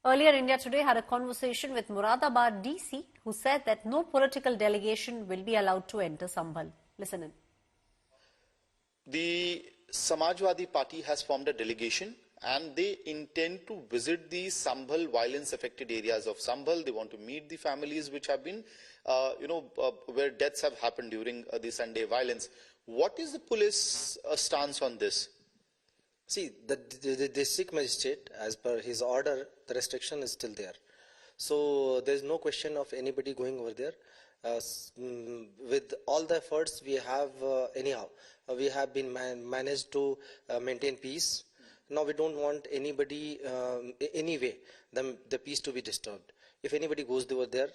Earlier, India Today had a conversation with Moradabad DC, who said that no political delegation will be allowed to enter Sambhal. Listen in. The Samajwadi Party has formed a delegation and they intend to visit the Sambhal violence-affected areas of Sambhal. They want to meet the families which have been, where deaths have happened during the Sunday violence. What is the police stance on this? See, the district magistrate, as per his order, the restriction is still there. So there is no question of anybody going over there. With all the efforts we have, we have been managed to maintain peace. Now we don't want anybody, anyway, the peace to be disturbed. If anybody goes over there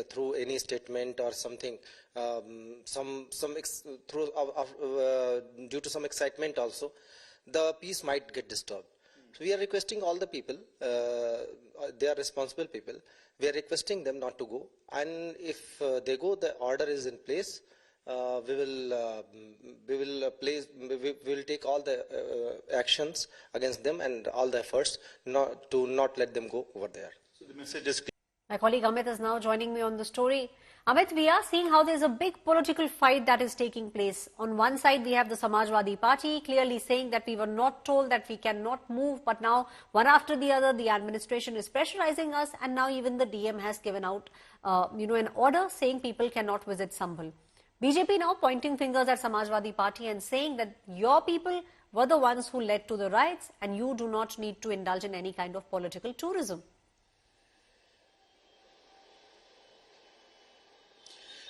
through any statement or something, due to some excitement also, the peace might get disturbed. So we are requesting all the people, they are responsible people, we are requesting them not to go, and if they go, the order is in place. We will take all the actions against them and all the efforts to not let them go over there. So the message is clear. My colleague Amit is now joining me on the story. Amit, we are seeing how there is a big political fight that is taking place. On one side, we have the Samajwadi Party clearly saying that we were not told that we cannot move, but now one after the other, the administration is pressurizing us, and now even the DM has given out, an order saying people cannot visit Sambhal. BJP now pointing fingers at Samajwadi Party and saying that your people were the ones who led to the riots, and you do not need to indulge in any kind of political tourism.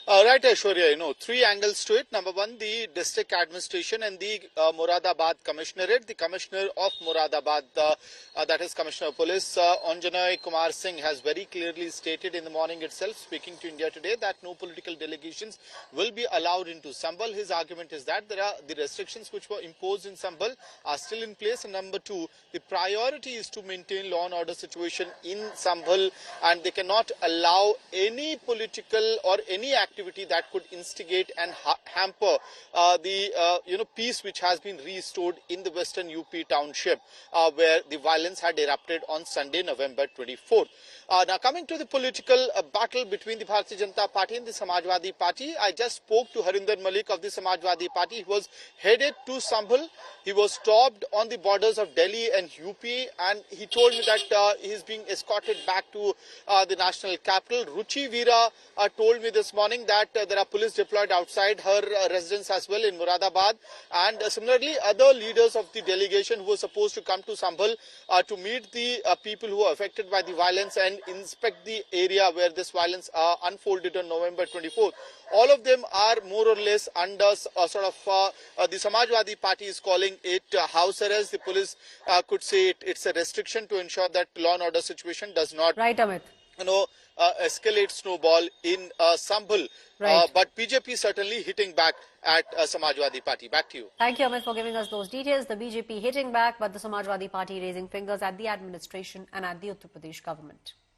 Right, Aishwarya, three angles to it. Number one, the district administration and the Moradabad Commissionerate. The Commissioner of Moradabad, that is Commissioner of Police, Anjanay Kumar Singh, has very clearly stated in the morning itself, speaking to India Today, that no political delegations will be allowed into Sambhal. His argument is that the restrictions which were imposed in Sambhal are still in place. And number two, the priority is to maintain law and order situation in Sambhal, and they cannot allow any political or any activity that could instigate and hamper the peace which has been restored in the western UP township where the violence had erupted on Sunday, November 24th. Now coming to the political battle between the Bharatiya Janata Party and the Samajwadi Party, I just spoke to Harinder Malik of the Samajwadi Party. He was headed to Sambhal. He was stopped on the borders of Delhi and UP, and he told me that he is being escorted back to the national capital. Ruchi Veera told me this morning that there are police deployed outside her residence as well in Moradabad, and similarly other leaders of the delegation who were supposed to come to Sambhal to meet the people who are affected by the violence and inspect the area where this violence unfolded on November 24th. All of them are more or less under the Samajwadi Party is calling it house arrest. The police could say it's a restriction to ensure that law and order situation does not escalate, snowball in Sambhal. Right. But BJP certainly hitting back at Samajwadi Party. Back to you. Thank you, Amit, for giving us those details. The BJP hitting back, but the Samajwadi Party raising fingers at the administration and at the Uttar Pradesh government.